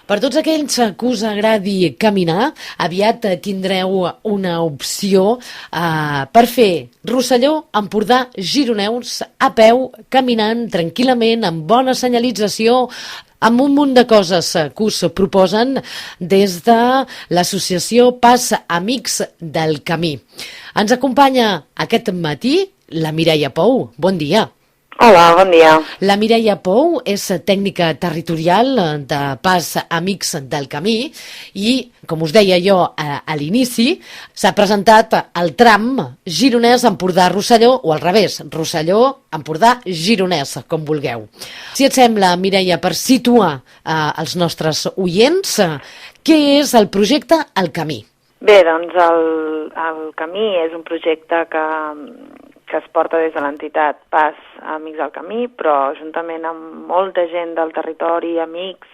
Per tots aquells que us agradi caminar, aviat tindreu una opció per fer Rosselló, Empordà, Gironès a peu, caminant tranquil·lament, amb bona senyalització, amb un munt de coses que us proposen des de l'associació Pas Amics del Camí. Ens acompanya aquest matí la Mireia Pou. Bon dia. Hola, bon dia. La Mireia Pou és tècnica territorial de Pas Amics del Camí i, com us deia jo a l'inici, s'ha presentat el tram Gironès-Empordà-Rosselló, o al revés, Rosselló-Empordà-Gironès, com vulgueu. Si et sembla, Mireia, per situar els nostres oients, què és el projecte El Camí? Bé, doncs el Camí és un projecte que es porta des de l'entitat Pas Amics del Camí, però juntament amb molta gent del territori, amics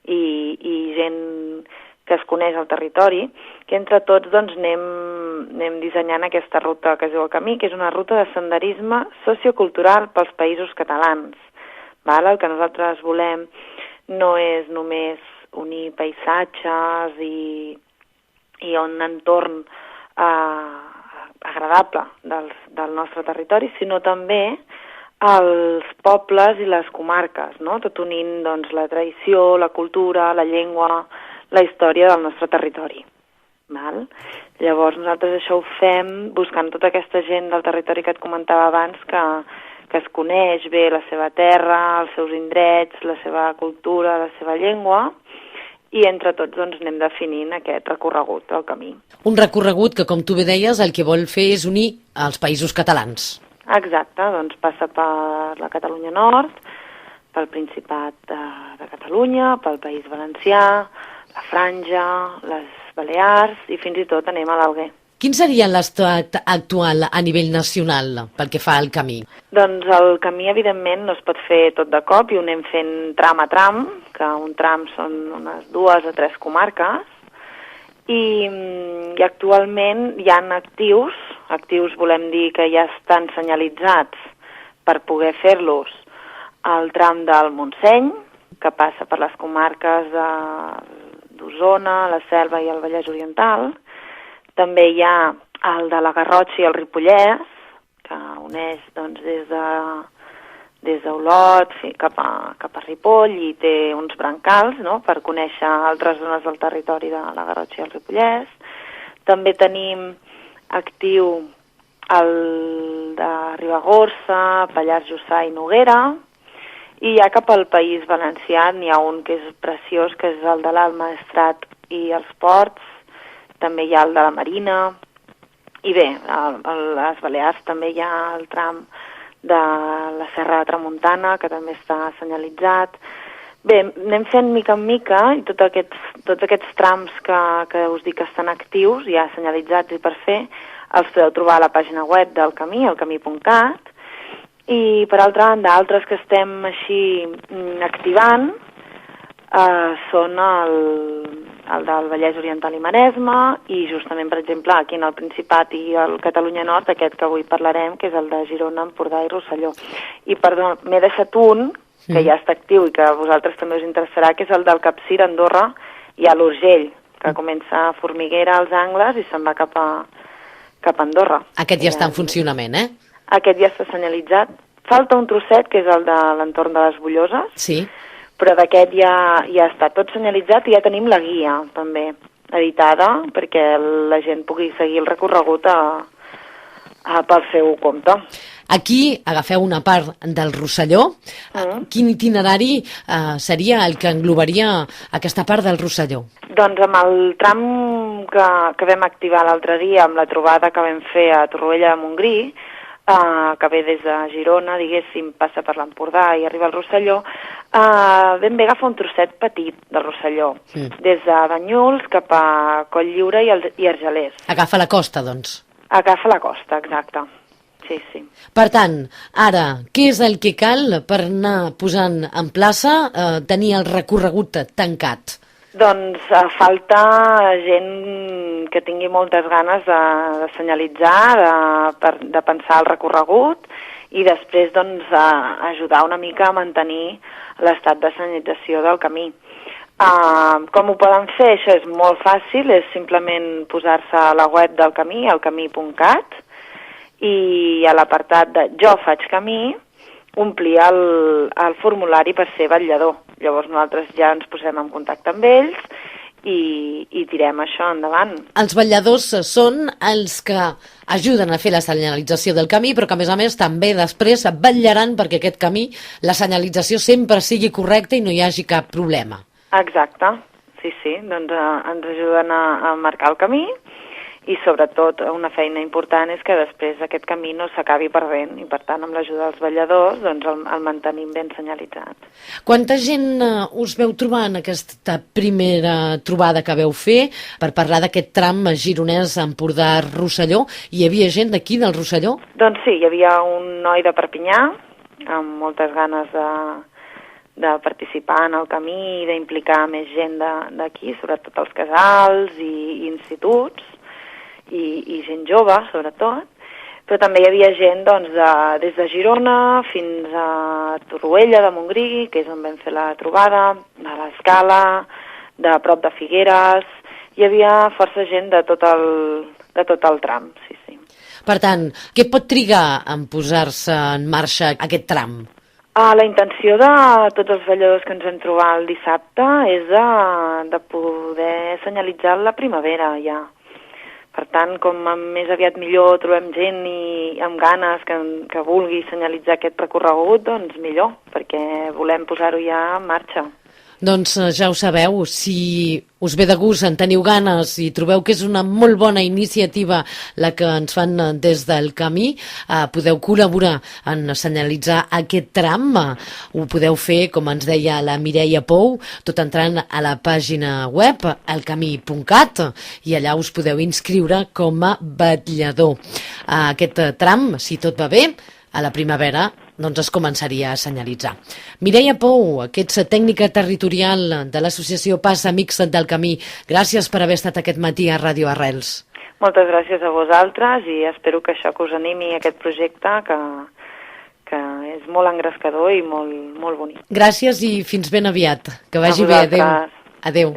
i gent que es coneix al territori, que entre tots doncs, anem dissenyant aquesta ruta que es diu El Camí, que és una ruta de senderisme sociocultural pels països catalans. Val? El que nosaltres volem no és només unir paisatges i un entorn agradable del nostre territori, sinó també els pobles i les comarques, no? Tot unint doncs, la tradició, la cultura, la llengua, la història del nostre territori. Val? Llavors nosaltres això ho fem buscant tota aquesta gent del territori que et comentava abans que es coneix bé la seva terra, els seus indrets, la seva cultura, la seva llengua, i entre tots doncs, anem definint aquest recorregut del camí. Un recorregut que, com tu bé deies, el que vol fer és unir els països catalans. Exacte, doncs passa per la Catalunya Nord, pel Principat de Catalunya, pel País Valencià, la Franja, les Balears i fins i tot anem a l'Alguer. Quin seria l'estat actual a nivell nacional pel que fa al camí? Doncs el camí, evidentment, no es pot fer tot de cop i ho anem fent tram a tram, que un tram són unes 2 o 3 comarques, i actualment hi ha actius volem dir que ja estan senyalitzats per poder fer-los al tram del Montseny, que passa per les comarques d'Osona, la Selva i el Vallès Oriental. També hi ha el de la Garrotxa i el Ripollès, que uneix doncs, des d'Olot cap a Ripoll i té uns brancals, no?, per conèixer altres zones del territori de la Garrotxa i el Ripollès. També tenim actiu el de Ribagorça, Pallars Jussà i Noguera, i ja cap al País Valencià n'hi ha un que és preciós, que és el de l'Alt Maestrat i els Ports. També hi ha el de la Marina, i bé, a les Balears també hi ha el tram de la Serra de Tramuntana, que també està senyalitzat. Bé, anem fent mica en mica, i tots aquests trams que us dic que estan actius, ja senyalitzats i per fer, els podeu trobar a la pàgina web del Camí, elcamí.cat, i per altra banda, altres que estem així activant són el del Vallès Oriental i Maresme, i justament, per exemple, aquí en el Principat i el Catalunya Nord, aquest que avui parlarem, que és el de Girona, Empordà i Rosselló. I, perdó, m'he deixat un, que ja està actiu i que a vosaltres també us interessarà, que és el del Capcir, Andorra, i a l'Urgell, que comença a Formiguera als Angles i se'n va cap a Andorra. Aquest ja està en funcionament, eh? Aquest ja està senyalitzat. Falta un trosset, que és el de l'entorn de les Bulloses, sí, però d'aquest ja està tot senyalitzat i ja tenim la guia, també, editada, perquè la gent pugui seguir el recorregut pel seu compte. Aquí agafeu una part del Rosselló. Quin itinerari seria el que englobaria aquesta part del Rosselló? Doncs amb el tram que vam activar l'altre dia, amb la trobada que vam fer a Torroella de Montgrí, que ve des de Girona, diguéssim, passa per l'Empordà i arriba al Rosselló, ben bé agafa un trosset petit del Rosselló, des de Banyuls cap a Coll Lliure i Argelers. Agafa la costa, doncs. Agafa la costa, exacte. Sí, sí. Per tant, ara, què és el que cal per anar posant en plaça, tenir el recorregut tancat? Doncs falta gent que tingui moltes ganes de senyalitzar, de pensar el recorregut i després doncs, ajudar una mica a mantenir l'estat de senyalització del camí. Com ho poden fer? Això és molt fàcil, és simplement posar-se a la web del camí, al camí.cat, i a l'apartat de Jo faig camí, omplir el formulari per ser vetllador. Llavors nosaltres ja ens posem en contacte amb ells i tirem això endavant. Els vetlladors són els que ajuden a fer la senyalització del camí, però que a més també després vetllaran perquè aquest camí, la senyalització sempre sigui correcta i no hi hagi cap problema. Exacte, sí, doncs ens ajuden a marcar el camí i sobretot una feina important és que després aquest camí no s'acabi perdent i per tant amb l'ajuda dels vetlladors doncs el mantenim ben senyalitzat. Quanta gent us veu trobar en aquesta primera trobada que veu fer per parlar d'aquest tram gironès Empordà-Rosselló? Hi havia gent d'aquí del Rosselló? Doncs sí, hi havia un noi de Perpinyà amb moltes ganes de participar en el camí i d'implicar més gent d'aquí, sobretot els casals i instituts, i gent jove, sobretot, però també hi havia gent doncs, des de Girona fins a Torroella de Montgrí, que és on vam fer la trobada, de l'Escala, de prop de Figueres. Hi havia força gent de tot el tram, sí. Per tant, què pot trigar en posar-se en marxa aquest tram? La intenció de tots els vetlladors que ens vam trobar el dissabte és de poder senyalitzar la primavera ja. Per tant, com més aviat millor trobem gent i amb ganes que vulgui senyalitzar aquest recorregut, doncs millor, perquè volem posar-ho ja en marxa. Doncs ja ho sabeu, si us ve de gust, en teniu ganes i trobeu que és una molt bona iniciativa la que ens fan des del camí, podeu col·laborar en senyalitzar aquest tram. Ho podeu fer, com ens deia la Mireia Pou, tot entrant a la pàgina web, alcamí.cat, i allà us podeu inscriure com a vetllador. Aquest tram, si tot va bé, a la primavera doncs es començaria a senyalitzar. Mireia Pou, que ets tècnica territorial de l'associació Pas Amics del Camí, gràcies per haver estat aquest matí a Ràdio Arrels. Moltes gràcies a vosaltres i espero que això que us animi aquest projecte que és molt engrescador i molt, molt bonic. Gràcies i fins ben aviat. Que vagi bé. Adéu. Adéu.